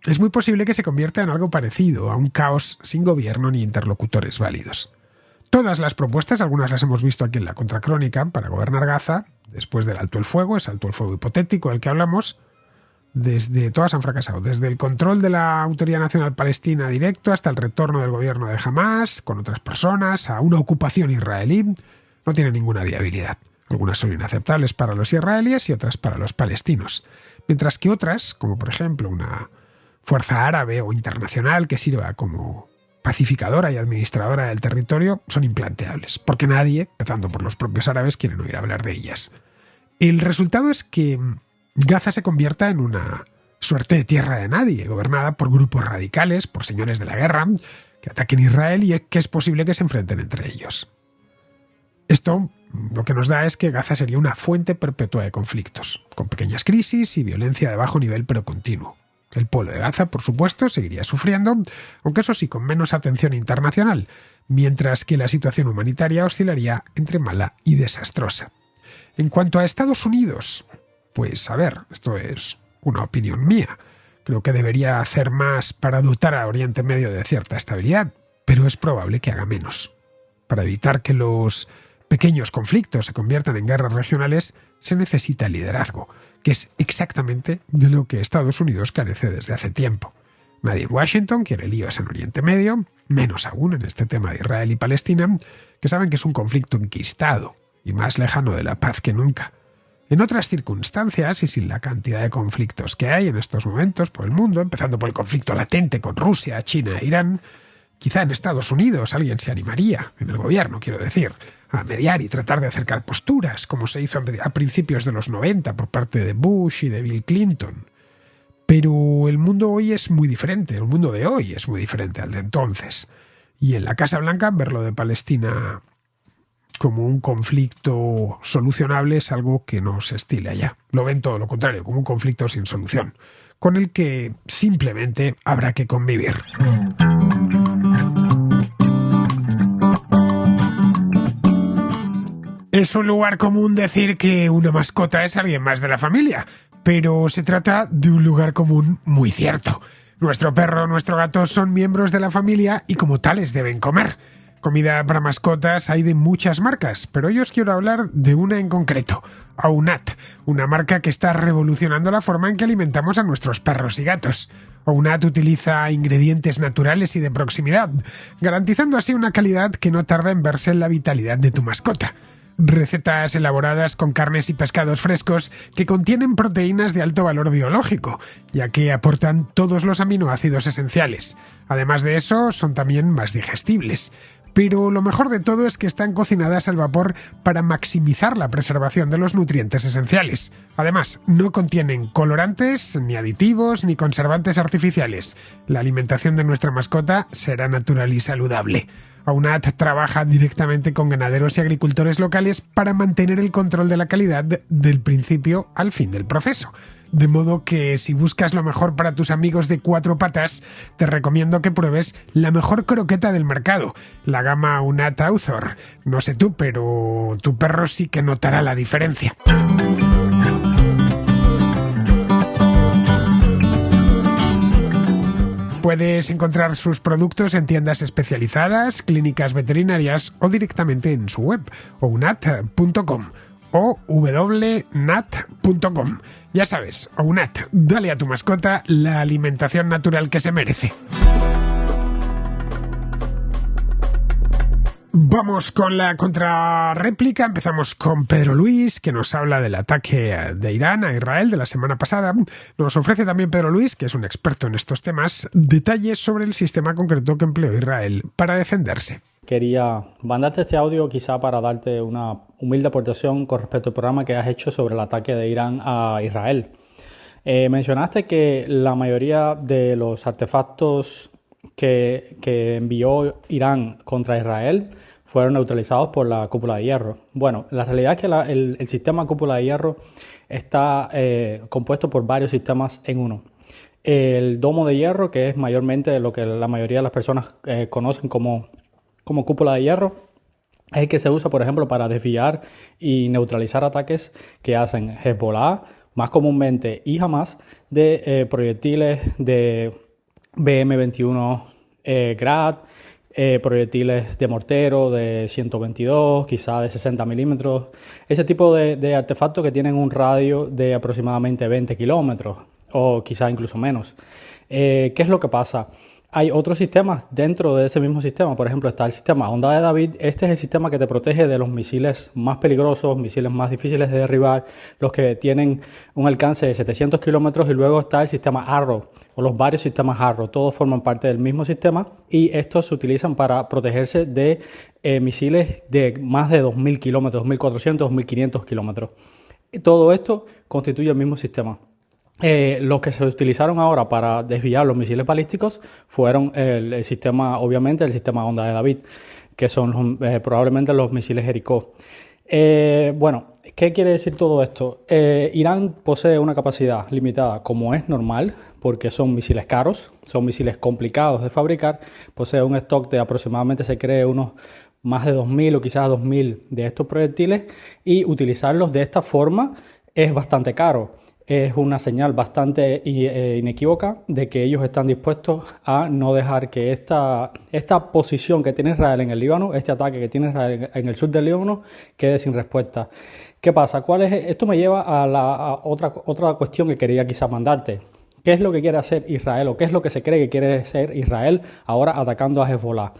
es muy posible que se convierta en algo parecido a un caos sin gobierno ni interlocutores válidos. Todas las propuestas, algunas las hemos visto aquí en la Contracrónica, para gobernar Gaza, después del alto el fuego, ese alto el fuego hipotético del que hablamos, todas han fracasado, desde el control de la Autoridad Nacional Palestina directo hasta el retorno del gobierno de Hamás con otras personas, a una ocupación israelí, no tiene ninguna viabilidad. Algunas son inaceptables para los israelíes y otras para los palestinos, mientras que otras, como por ejemplo una fuerza árabe o internacional que sirva como pacificadora y administradora del territorio, son implanteables, porque nadie, empezando por los propios árabes, quieren oír hablar de ellas. El resultado es que Gaza se convierta en una suerte de tierra de nadie, gobernada por grupos radicales, por señores de la guerra, que ataquen Israel y que es posible que se enfrenten entre ellos. Esto lo que nos da es que Gaza sería una fuente perpetua de conflictos, con pequeñas crisis y violencia de bajo nivel pero continuo. El pueblo de Gaza, por supuesto, seguiría sufriendo, aunque eso sí, con menos atención internacional, mientras que la situación humanitaria oscilaría entre mala y desastrosa. En cuanto a Estados Unidos, pues a ver, esto es una opinión mía. Creo que debería hacer más para dotar a Oriente Medio de cierta estabilidad, pero es probable que haga menos. Para evitar que los pequeños conflictos se conviertan en guerras regionales, se necesita liderazgo, que es exactamente de lo que Estados Unidos carece desde hace tiempo. Nadie en Washington quiere líos en Oriente Medio, menos aún en este tema de Israel y Palestina, que saben que es un conflicto enquistado y más lejano de la paz que nunca. En otras circunstancias, y sin la cantidad de conflictos que hay en estos momentos por el mundo, empezando por el conflicto latente con Rusia, China e Irán, quizá en Estados Unidos alguien se animaría, en el gobierno quiero decir, a mediar y tratar de acercar posturas, como se hizo a principios de los 90 por parte de Bush y de Bill Clinton. Pero el mundo hoy es muy diferente, el mundo de hoy es muy diferente al de entonces. Y en la Casa Blanca, ver lo de Palestina como un conflicto solucionable es algo que no se estila allá. Lo ven todo lo contrario, como un conflicto sin solución, con el que simplemente habrá que convivir. Es un lugar común decir que una mascota es alguien más de la familia, pero se trata de un lugar común muy cierto. Nuestro perro, nuestro gato son miembros de la familia y como tales deben comer. Comida para mascotas hay de muchas marcas, pero hoy os quiero hablar de una en concreto, Ounat, una marca que está revolucionando la forma en que alimentamos a nuestros perros y gatos. Ounat utiliza ingredientes naturales y de proximidad, garantizando así una calidad que no tarda en verse en la vitalidad de tu mascota. Recetas elaboradas con carnes y pescados frescos que contienen proteínas de alto valor biológico, ya que aportan todos los aminoácidos esenciales. Además de eso, son también más digestibles. pero lo mejor de todo es que están cocinadas al vapor para maximizar la preservación de los nutrientes esenciales. Además, no contienen colorantes, ni aditivos, ni conservantes artificiales. La alimentación de nuestra mascota será natural y saludable. Aunat trabaja directamente con ganaderos y agricultores locales para mantener el control de la calidad del principio al fin del proceso. De modo que si buscas lo mejor para tus amigos de cuatro patas, te recomiendo que pruebes la mejor croqueta del mercado, la gama Aunat Author. No sé tú, pero tu perro sí que notará la diferencia. Puedes encontrar sus productos en tiendas especializadas, clínicas veterinarias o directamente en su web, ounat.com o wnat.com. Ya sabes, Ounat, dale a tu mascota la alimentación natural que se merece. Vamos con la contrarréplica. Empezamos con Pedro Luis, que nos habla del ataque de Irán a Israel de la semana pasada. Nos ofrece también Pedro Luis, que es un experto en estos temas, detalles sobre el sistema concreto que empleó Israel para defenderse. Quería mandarte este audio quizá para darte una humilde aportación con respecto al programa que has hecho sobre el ataque de Irán a Israel. Mencionaste que la mayoría de los artefactos que envió Irán contra Israel fueron neutralizados por la cúpula de hierro. Bueno, la realidad es que el sistema cúpula de hierro está compuesto por varios sistemas en uno. El domo de hierro, que es mayormente lo que la mayoría de las personas conocen como cúpula de hierro, es el que se usa, por ejemplo, para desviar y neutralizar ataques que hacen Hezbollah, más comúnmente, y Hamas, de proyectiles de BM-21 Grad, proyectiles de mortero de 122, quizá de 60 milímetros, ese tipo de artefactos que tienen un radio de aproximadamente 20 kilómetros o quizá incluso menos. ¿Qué es lo que pasa? Hay otros sistemas dentro de ese mismo sistema. Por ejemplo, está el sistema Onda de David. Este es el sistema que te protege de los misiles más peligrosos, misiles más difíciles de derribar, los que tienen un alcance de 700 kilómetros. Y luego está el sistema Arrow, o los varios sistemas Arrow. Todos forman parte del mismo sistema y estos se utilizan para protegerse de misiles de más de 2.000 kilómetros, 2.400, 2.500 kilómetros. Todo esto constituye el mismo sistema. Los que se utilizaron ahora para desviar los misiles balísticos fueron el sistema, obviamente, el sistema Onda de David, que son probablemente los misiles Jericó. Bueno, ¿qué quiere decir todo esto? Irán posee una capacidad limitada, como es normal, porque son misiles caros, son misiles complicados de fabricar. Posee un stock de aproximadamente, se cree, unos más de 2.000 o quizás 2.000 de estos proyectiles, y utilizarlos de esta forma es bastante caro. Es una señal bastante inequívoca de que ellos están dispuestos a no dejar que esta posición que tiene Israel en el Líbano, este ataque que tiene Israel en el sur del Líbano, quede sin respuesta. ¿Qué pasa? Esto me lleva a otra cuestión que quería quizás mandarte. ¿Qué es lo que quiere hacer Israel o qué es lo que se cree que quiere hacer Israel ahora atacando a Hezbollah?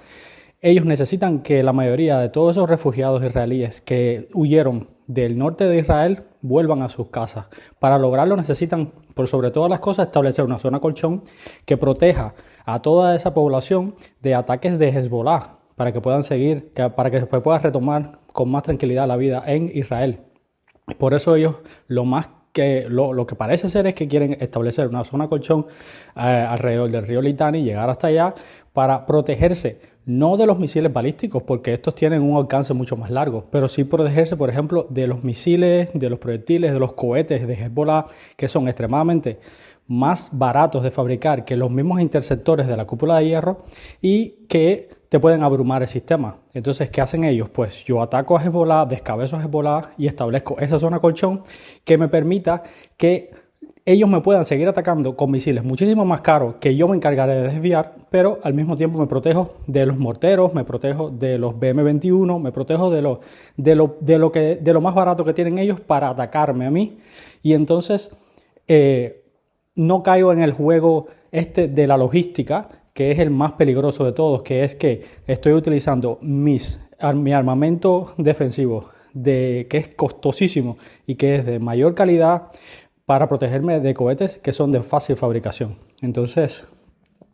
Ellos necesitan que la mayoría de todos esos refugiados israelíes que huyeron del norte de Israel vuelvan a sus casas. Para lograrlo necesitan, por sobre todas las cosas, establecer una zona colchón que proteja a toda esa población de ataques de Hezbollah, para que puedan seguir, para que después puedan retomar con más tranquilidad la vida en Israel. Por eso ellos lo que parece ser es que quieren establecer una zona colchón alrededor del río Litani y llegar hasta allá para protegerse, no de los misiles balísticos, porque estos tienen un alcance mucho más largo, pero sí protegerse, por ejemplo, de los misiles, de los proyectiles, de los cohetes de Hezbollah, que son extremadamente más baratos de fabricar que los mismos interceptores de la cúpula de hierro y que te pueden abrumar el sistema. Entonces, ¿qué hacen ellos? Pues yo ataco a Hezbollah, descabezo a Hezbollah y establezco esa zona colchón que me permita que ellos me puedan seguir atacando con misiles muchísimo más caros que yo me encargaré de desviar, pero al mismo tiempo me protejo de los morteros, me protejo de los BM-21, me protejo de lo más barato que tienen ellos para atacarme a mí. Y entonces no caigo en el juego de la logística, que es el más peligroso de todos, que es que estoy utilizando mi armamento defensivo, que es costosísimo y que es de mayor calidad, para protegerme de cohetes que son de fácil fabricación. Entonces,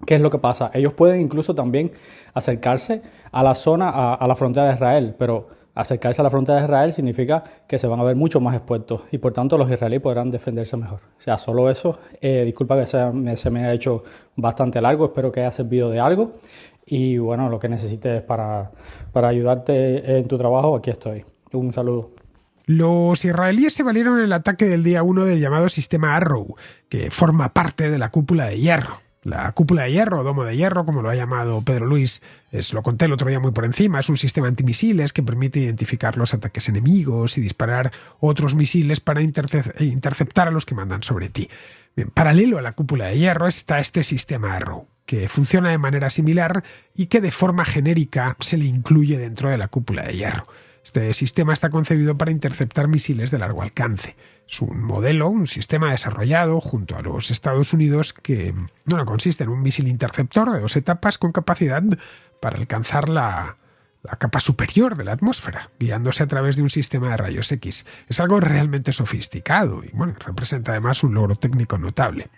¿Qué es lo que pasa? Ellos pueden incluso también acercarse a la zona, a la frontera de Israel, pero acercarse a la frontera de Israel significa que se van a ver mucho más expuestos y por tanto los israelíes podrán defenderse mejor. O sea, solo eso. Disculpa que se me ha hecho bastante largo, espero que haya servido de algo y bueno, lo que necesites para ayudarte en tu trabajo, aquí estoy. Un saludo. Los israelíes se valieron en el ataque del día 1 del llamado sistema Arrow, que forma parte de la cúpula de hierro. La cúpula de hierro, o domo de hierro, como lo ha llamado Pedro Luis, lo conté el otro día muy por encima, es un sistema antimisiles que permite identificar los ataques enemigos y disparar otros misiles para interceptar a los que mandan sobre ti. Bien, paralelo a la cúpula de hierro está este sistema Arrow, que funciona de manera similar y que de forma genérica se le incluye dentro de la cúpula de hierro. Este sistema está concebido para interceptar misiles de largo alcance. Es un modelo, un sistema desarrollado junto a los Estados Unidos que consiste en un misil interceptor de 2 etapas con capacidad para alcanzar la capa superior de la atmósfera, guiándose a través de un sistema de rayos X. Es algo realmente sofisticado y representa además un logro técnico notable.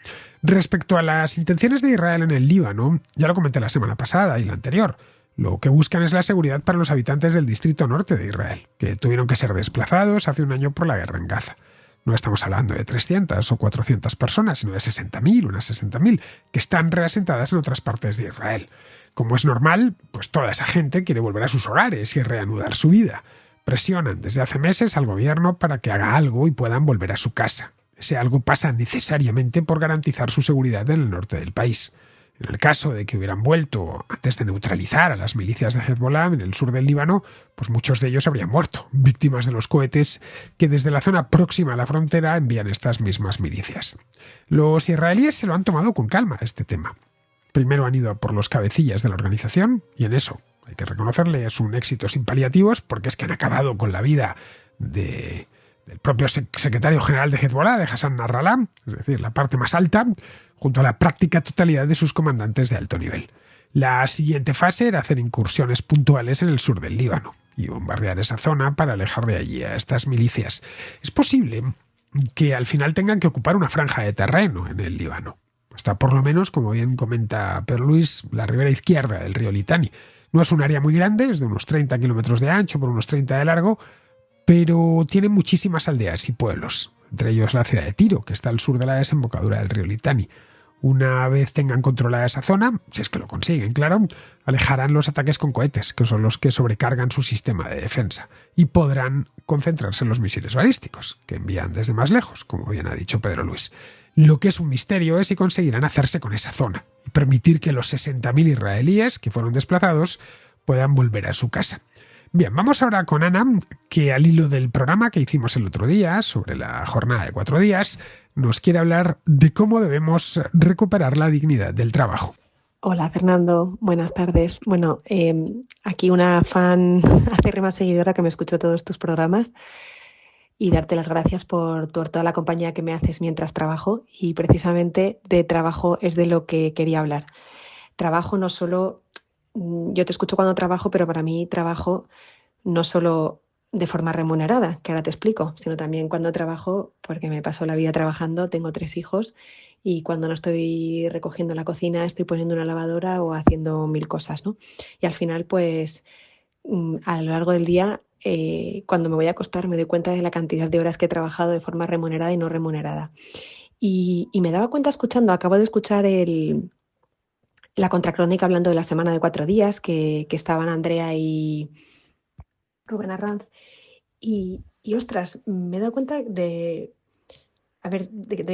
Respecto a las intenciones de Israel en el Líbano, ya lo comenté la semana pasada y la anterior. Lo que buscan es la seguridad para los habitantes del distrito norte de Israel, que tuvieron que ser desplazados hace un año por la guerra en Gaza. No estamos hablando de 300 o 400 personas, sino de 60.000, unas 60.000, que están reasentadas en otras partes de Israel. Como es normal, pues toda esa gente quiere volver a sus hogares y reanudar su vida. Presionan desde hace meses al gobierno para que haga algo y puedan volver a su casa. Ese algo pasa necesariamente por garantizar su seguridad en el norte del país. En el caso de que hubieran vuelto antes de neutralizar a las milicias de Hezbollah en el sur del Líbano, pues muchos de ellos habrían muerto, víctimas de los cohetes que desde la zona próxima a la frontera envían estas mismas milicias. Los israelíes se lo han tomado con calma este tema. Primero han ido por los cabecillas de la organización, y en eso hay que reconocerle, es un éxito sin paliativos, porque es que han acabado con la vida del propio secretario general de Hezbollah, de Hassan Nasrallah, es decir, la parte más alta, junto a la práctica totalidad de sus comandantes de alto nivel. La siguiente fase era hacer incursiones puntuales en el sur del Líbano y bombardear esa zona para alejar de allí a estas milicias. Es posible que al final tengan que ocupar una franja de terreno en el Líbano. Hasta por lo menos, como bien comenta Pedro Luis, la ribera izquierda del río Litani. No es un área muy grande, es de unos 30 kilómetros de ancho por unos 30 de largo, pero tiene muchísimas aldeas y pueblos, entre ellos la ciudad de Tiro, que está al sur de la desembocadura del río Litani. Una vez tengan controlada esa zona, si es que lo consiguen, claro, alejarán los ataques con cohetes, que son los que sobrecargan su sistema de defensa, y podrán concentrarse en los misiles balísticos, que envían desde más lejos, como bien ha dicho Pedro Luis. Lo que es un misterio es si conseguirán hacerse con esa zona y permitir que los 60.000 israelíes que fueron desplazados puedan volver a su casa. Bien, vamos ahora con Ana, que al hilo del programa que hicimos el otro día sobre la jornada de 4 días, nos quiere hablar de cómo debemos recuperar la dignidad del trabajo. Hola Fernando, buenas tardes. Bueno, aquí una fan acérrima seguidora que me escucho todos tus programas y darte las gracias por toda la compañía que me haces mientras trabajo, y precisamente de trabajo es de lo que quería hablar. Trabajo no solo, yo te escucho cuando trabajo, pero para mí trabajo no solo de forma remunerada, que ahora te explico, sino también cuando trabajo, porque me paso la vida trabajando, tengo 3 hijos y cuando no estoy recogiendo la cocina estoy poniendo una lavadora o haciendo 1000 cosas, ¿no? Y al final, pues a lo largo del día, cuando me voy a acostar me doy cuenta de la cantidad de horas que he trabajado de forma remunerada y no remunerada. Y me daba cuenta acabo de escuchar la contracrónica hablando de la semana de 4 días, que estaban Andrea y Rubén Arranz, y ostras, me he dado cuenta de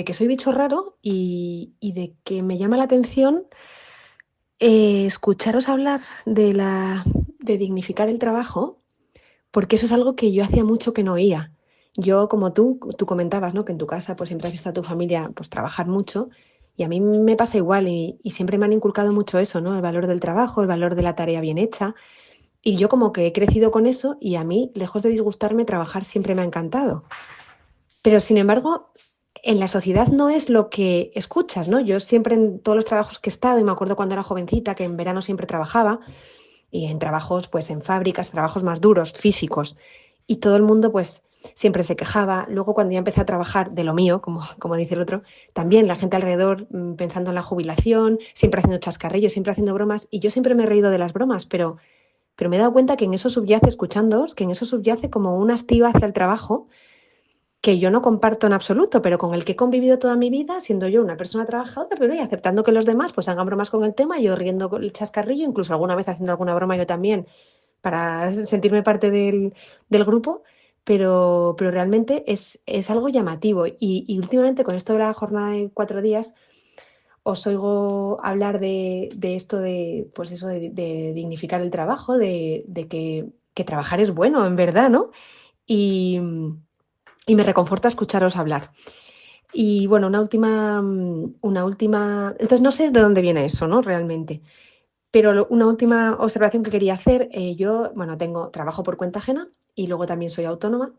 que soy bicho raro y de que me llama la atención escucharos hablar de dignificar el trabajo, porque eso es algo que yo hacía mucho que no oía. Yo, como tú comentabas, ¿no?, que en tu casa pues siempre has visto a tu familia pues trabajar mucho, y a mí me pasa igual, y siempre me han inculcado mucho eso, ¿no?, el valor del trabajo, el valor de la tarea bien hecha. Y yo como que he crecido con eso, y a mí, lejos de disgustarme, trabajar siempre me ha encantado. Pero, sin embargo, en la sociedad no es lo que escuchas, ¿no? Yo siempre, en todos los trabajos que he estado, y me acuerdo cuando era jovencita, que en verano siempre trabajaba, y en trabajos, pues en fábricas, trabajos más duros, físicos, y todo el mundo, pues, siempre se quejaba. Luego cuando ya empecé a trabajar de lo mío, como dice el otro, también la gente alrededor pensando en la jubilación, siempre haciendo chascarrillos, siempre haciendo bromas, y yo siempre me he reído de las bromas, pero me he dado cuenta que en eso subyace, escuchándoos, que en eso subyace como un hastío hacia el trabajo que yo no comparto en absoluto, pero con el que he convivido toda mi vida, siendo yo una persona trabajadora, pero y aceptando que los demás pues hagan bromas con el tema, yo riendo con el chascarrillo, incluso alguna vez haciendo alguna broma yo también, para sentirme parte del grupo, pero realmente es algo llamativo. Y últimamente con esto de la jornada de 4 días, os oigo hablar de esto de, pues eso, de dignificar el trabajo, de que trabajar es bueno, en verdad, ¿no? Y me reconforta escucharos hablar. Y bueno, una última, entonces no sé de dónde viene eso, ¿no? Realmente. Pero una última observación que quería hacer, yo, bueno, trabajo por cuenta ajena y luego también soy autónoma.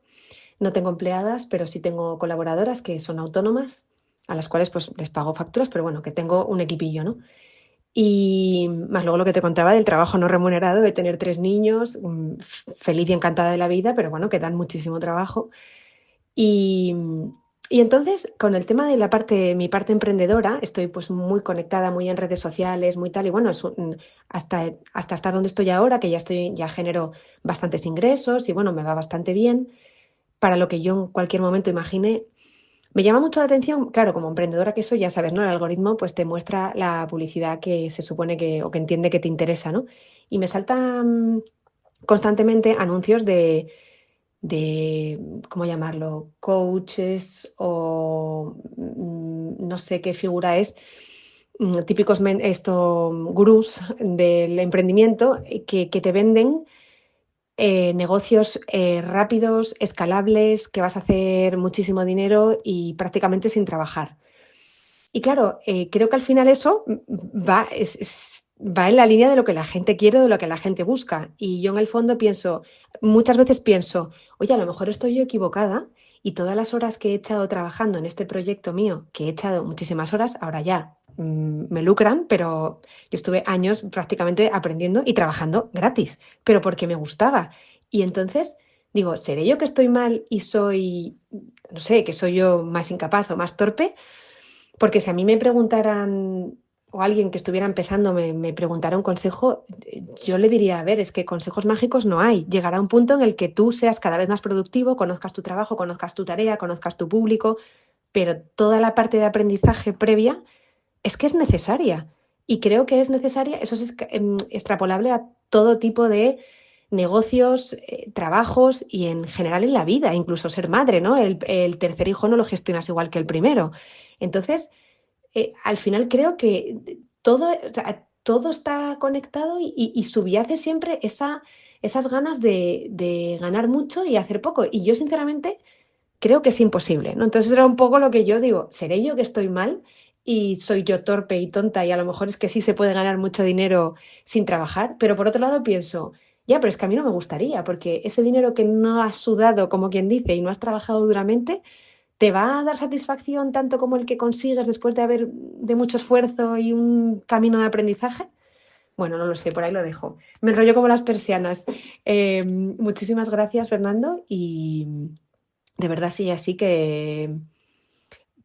No tengo empleadas, pero sí tengo colaboradoras que son autónomas, a las cuales pues les pago facturas, pero bueno, que tengo un equipillo, ¿no? Y más luego lo que te contaba del trabajo no remunerado, de tener 3 niños, feliz y encantada de la vida, pero bueno, que dan muchísimo trabajo. Y, y entonces, con el tema de mi parte emprendedora, estoy pues muy conectada, muy en redes sociales, muy tal, y bueno, hasta estar donde estoy ahora, que ya genero bastantes ingresos y bueno, me va bastante bien, para lo que yo en cualquier momento imaginé. Me llama mucho la atención, claro, como emprendedora que soy, ya sabes, ¿no? El algoritmo pues te muestra la publicidad que se supone o que entiende que te interesa, ¿no? Y me saltan constantemente anuncios de, ¿cómo llamarlo? Coaches o no sé qué figura es, típicos gurús del emprendimiento que te venden negocios rápidos, escalables, que vas a hacer muchísimo dinero y prácticamente sin trabajar. Y claro, creo que al final eso va en la línea de lo que la gente quiere, de lo que la gente busca. Y yo en el fondo muchas veces pienso, oye, a lo mejor estoy yo equivocada y todas las horas que he echado trabajando en este proyecto mío, que he echado muchísimas horas, ahora ya me lucran, pero yo estuve años prácticamente aprendiendo y trabajando gratis, pero porque me gustaba. Y entonces digo, ¿seré yo que estoy mal y no sé, que soy yo más incapaz o más torpe? Porque si a mí me preguntaran, o alguien que estuviera empezando me preguntara un consejo, yo le diría, a ver, es que consejos mágicos no hay. Llegará un punto en el que tú seas cada vez más productivo, conozcas tu trabajo, conozcas tu tarea, conozcas tu público, pero toda la parte de aprendizaje previa es que es necesaria. Y creo que es necesaria, eso es extrapolable a todo tipo de negocios, trabajos y en general en la vida, incluso ser madre, ¿no? El tercer hijo no lo gestionas igual que el primero. Entonces, al final creo que o sea, todo está conectado y subyace siempre esas ganas de ganar mucho y hacer poco. Y yo, sinceramente, creo que es imposible, ¿no? Entonces era un poco lo que yo digo, ¿seré yo que estoy mal y soy yo torpe y tonta y a lo mejor es que sí se puede ganar mucho dinero sin trabajar? Pero por otro lado pienso, ya, pero es que a mí no me gustaría, porque ese dinero que no has sudado, como quien dice, y no has trabajado duramente, ¿te va a dar satisfacción tanto como el que consigues después de mucho esfuerzo y un camino de aprendizaje? Bueno, no lo sé, por ahí lo dejo. Me enrollo como las persianas. Muchísimas gracias, Fernando, y de verdad sí, así que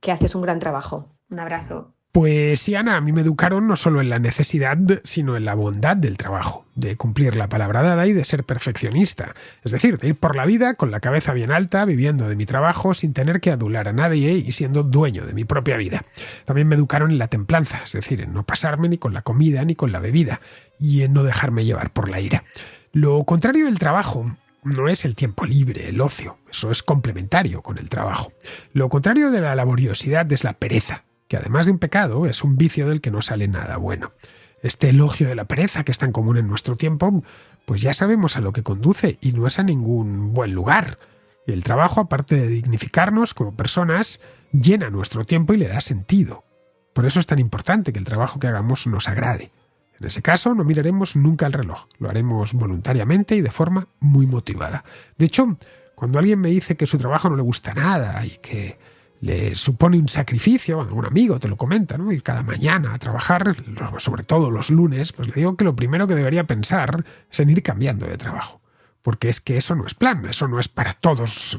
haces un gran trabajo. Un abrazo. Pues sí, Ana, a mí me educaron no solo en la necesidad, sino en la bondad del trabajo, de cumplir la palabra dada y de ser perfeccionista. Es decir, de ir por la vida con la cabeza bien alta, viviendo de mi trabajo sin tener que adular a nadie y siendo dueño de mi propia vida. También me educaron en la templanza, es decir, en no pasarme ni con la comida ni con la bebida y en no dejarme llevar por la ira. Lo contrario del trabajo no es el tiempo libre, el ocio, eso es complementario con el trabajo. Lo contrario de la laboriosidad es la pereza, que además de un pecado es un vicio del que no sale nada bueno. Este elogio de la pereza que es tan común en nuestro tiempo, pues ya sabemos a lo que conduce y no es a ningún buen lugar. Y el trabajo, aparte de dignificarnos como personas, llena nuestro tiempo y le da sentido. Por eso es tan importante que el trabajo que hagamos nos agrade. En ese caso, no miraremos nunca el reloj, lo haremos voluntariamente y de forma muy motivada. De hecho, cuando alguien me dice que su trabajo no le gusta nada y que le supone un sacrificio, algún amigo te lo comenta, ¿no? Ir cada mañana a trabajar, sobre todo los lunes, pues le digo que lo primero que debería pensar es en ir cambiando de trabajo. Porque es que eso no es plan, eso no es para todos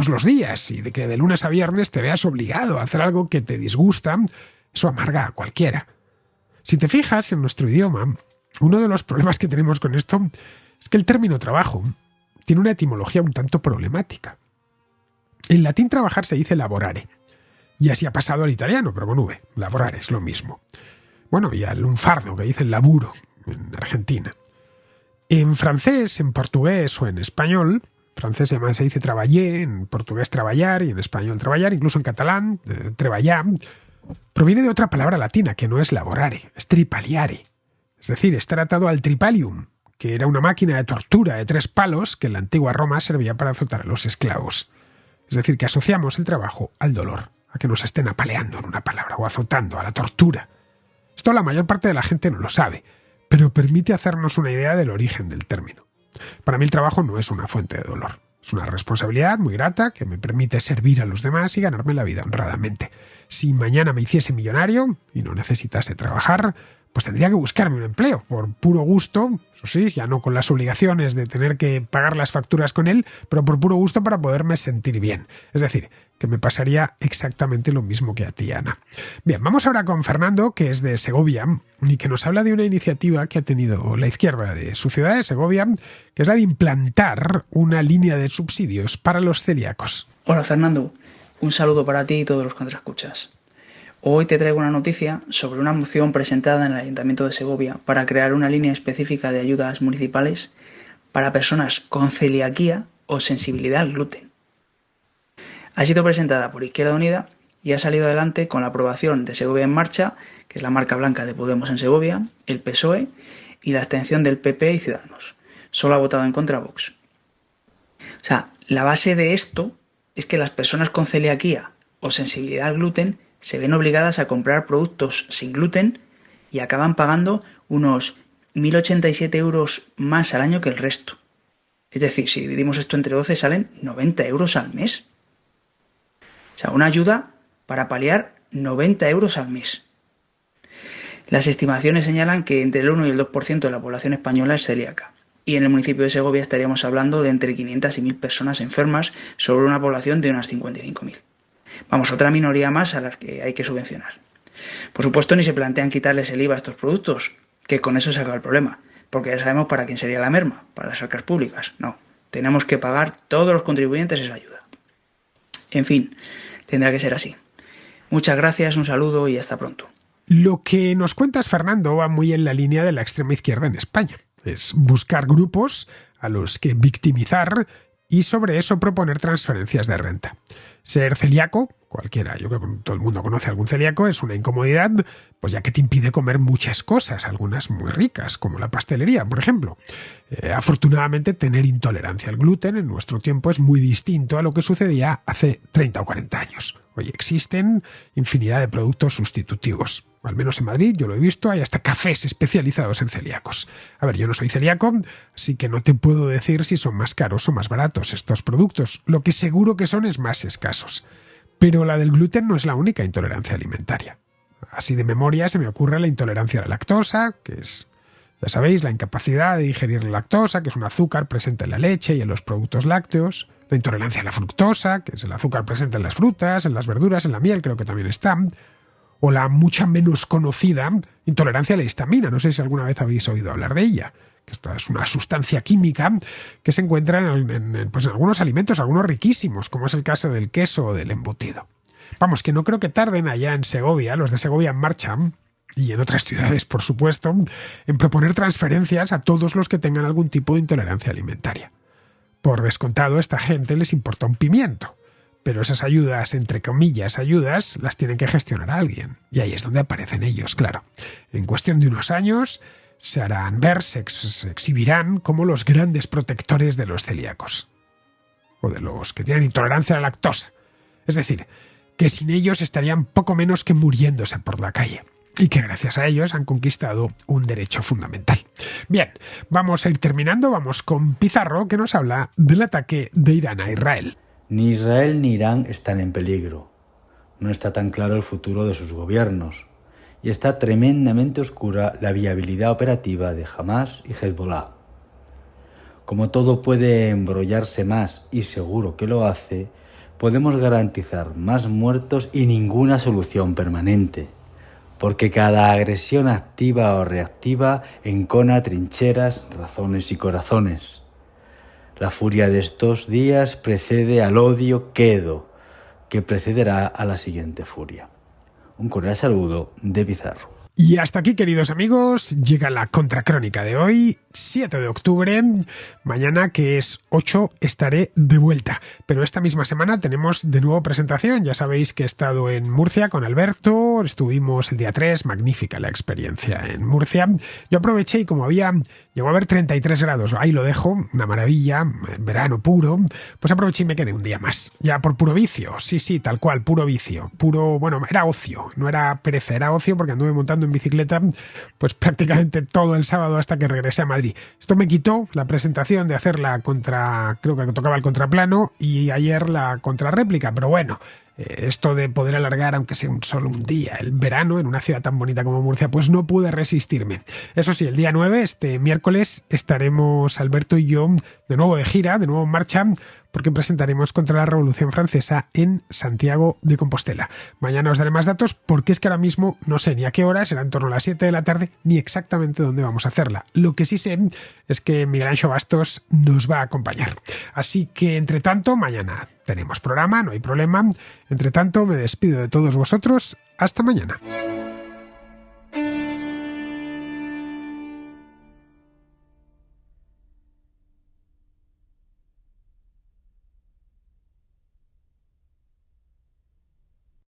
los días, y de que de lunes a viernes te veas obligado a hacer algo que te disgusta, eso amarga a cualquiera. Si te fijas en nuestro idioma, uno de los problemas que tenemos con esto es que el término trabajo tiene una etimología un tanto problemática. En latín trabajar se dice laborare, y así ha pasado al italiano, pero con V, laborare es lo mismo. Bueno, y al lunfardo, que dicen laburo en Argentina. En francés, en portugués o en español, francés se dice travailler, en portugués traballar y en español traballar, incluso en catalán, treballar, proviene de otra palabra latina que no es laborare, es tripaliare. Es decir, estar atado al tripalium, que era una máquina de tortura de 3 palos que en la antigua Roma servía para azotar a los esclavos. Es decir, que asociamos el trabajo al dolor, a que nos estén apaleando en una palabra o azotando, a la tortura. Esto la mayor parte de la gente no lo sabe, pero permite hacernos una idea del origen del término. Para mí el trabajo no es una fuente de dolor. Es una responsabilidad muy grata que me permite servir a los demás y ganarme la vida honradamente. Si mañana me hiciese millonario y no necesitase trabajar, pues tendría que buscarme un empleo por puro gusto, eso sí, ya no con las obligaciones de tener que pagar las facturas con él, pero por puro gusto para poderme sentir bien. Es decir, que me pasaría exactamente lo mismo que a ti, Ana. Bien, vamos ahora con Fernando, que es de Segovia y que nos habla de una iniciativa que ha tenido la izquierda de su ciudad de Segovia, que es la de implantar una línea de subsidios para los celíacos. Hola Fernando, un saludo para ti y todos los que nos escuchas. Hoy te traigo una noticia sobre una moción presentada en el Ayuntamiento de Segovia para crear una línea específica de ayudas municipales para personas con celiaquía o sensibilidad al gluten. Ha sido presentada por Izquierda Unida y ha salido adelante con la aprobación de Segovia en Marcha, que es la marca blanca de Podemos en Segovia, el PSOE y la abstención del PP y Ciudadanos. Solo ha votado en contra Vox. O sea, la base de esto es que las personas con celiaquía o sensibilidad al gluten se ven obligadas a comprar productos sin gluten y acaban pagando unos 1.087 euros más al año que el resto. Es decir, si dividimos esto entre 12 salen 90 euros al mes. O sea, una ayuda para paliar 90 euros al mes. Las estimaciones señalan que entre el 1 y el 2% de la población española es celíaca. Y en el municipio de Segovia estaríamos hablando de entre 500 y 1.000 personas enfermas sobre una población de unas 55.000. Vamos, otra minoría más a las que hay que subvencionar. Por supuesto, ni se plantean quitarles el IVA a estos productos, que con eso se acaba el problema, porque ya sabemos para quién sería la merma, para las arcas públicas. No, tenemos que pagar todos los contribuyentes esa ayuda. En fin, tendrá que ser así. Muchas gracias, un saludo y hasta pronto. Lo que nos cuentas, Fernando, va muy en la línea de la extrema izquierda en España. Es buscar grupos a los que victimizar y sobre eso proponer transferencias de renta. Ser celíaco, cualquiera, yo creo que todo el mundo conoce a algún celíaco, es una incomodidad, pues ya que te impide comer muchas cosas, algunas muy ricas, como la pastelería, por ejemplo. Afortunadamente, tener intolerancia al gluten en nuestro tiempo es muy distinto a lo que sucedía hace 30 o 40 años. Hoy existen infinidad de productos sustitutivos. Al menos en Madrid, yo lo he visto, hay hasta cafés especializados en celíacos. A ver, yo no soy celíaco, así que no te puedo decir si son más caros o más baratos estos productos. Lo que seguro que son es más escasos. Pero la del gluten no es la única intolerancia alimentaria. Así de memoria se me ocurre la intolerancia a la lactosa, que es, ya sabéis, la incapacidad de digerir la lactosa, que es un azúcar presente en la leche y en los productos lácteos. La intolerancia a la fructosa, que es el azúcar presente en las frutas, en las verduras, en la miel, creo que también está. O la mucha menos conocida intolerancia a la histamina. No sé si alguna vez habéis oído hablar de ella. Que esta es una sustancia química que se encuentra en algunos alimentos, algunos riquísimos, como es el caso del queso o del embutido. Vamos, que no creo que tarden allá en Segovia, los de Segovia en Marcha, y en otras ciudades, por supuesto, en proponer transferencias a todos los que tengan algún tipo de intolerancia alimentaria. Por descontado, a esta gente les importa un pimiento. Pero esas ayudas, entre comillas, ayudas, las tienen que gestionar alguien. Y ahí es donde aparecen ellos, claro. En cuestión de unos años se harán ver, se exhibirán como los grandes protectores de los celíacos. O de los que tienen intolerancia a la lactosa. Es decir, que sin ellos estarían poco menos que muriéndose por la calle. Y que gracias a ellos han conquistado un derecho fundamental. Bien, vamos a ir terminando. Vamos con Pizarro, que nos habla del ataque de Irán a Israel. Ni Israel ni Irán están en peligro. No está tan claro el futuro de sus gobiernos. Y está tremendamente oscura la viabilidad operativa de Hamas y Hezbollah. Como todo puede embrollarse más, y seguro que lo hace, podemos garantizar más muertos y ninguna solución permanente. Porque cada agresión activa o reactiva encona trincheras, razones y corazones. La furia de estos días precede al odio quedo, que precederá a la siguiente furia. Un cordial saludo de Pizarro. Y hasta aquí, queridos amigos, llega la contracrónica de hoy, 7 de octubre. Mañana, que es 8, estaré de vuelta. Pero esta misma semana tenemos de nuevo presentación. Ya sabéis que he estado en Murcia con Alberto. Estuvimos el día 3, magnífica la experiencia en Murcia. Yo aproveché y como llegó a haber 33 grados, ahí lo dejo, una maravilla, verano puro, pues aproveché y me quedé un día más. Ya por puro vicio, sí, tal cual, puro vicio. Bueno, era ocio, no era pereza, era ocio porque anduve montando en bicicleta pues prácticamente todo el sábado hasta que regresé a Madrid. Esto me quitó la presentación de hacer creo que tocaba el contraplano, y ayer la contrarréplica, pero bueno, esto de poder alargar, aunque sea solo un día, el verano en una ciudad tan bonita como Murcia, pues no pude resistirme. Eso sí, el día 9, este miércoles, estaremos Alberto y yo de nuevo de gira, de nuevo en marcha, porque presentaremos Contra la Revolución Francesa en Santiago de Compostela. Mañana os daré más datos, porque es que ahora mismo no sé ni a qué hora, será en torno a las 7 de la tarde, ni exactamente dónde vamos a hacerla. Lo que sí sé es que Miguel Anxo Bastos nos va a acompañar. Así que, entre tanto, mañana tenemos programa, no hay problema. Entre tanto, me despido de todos vosotros. Hasta mañana.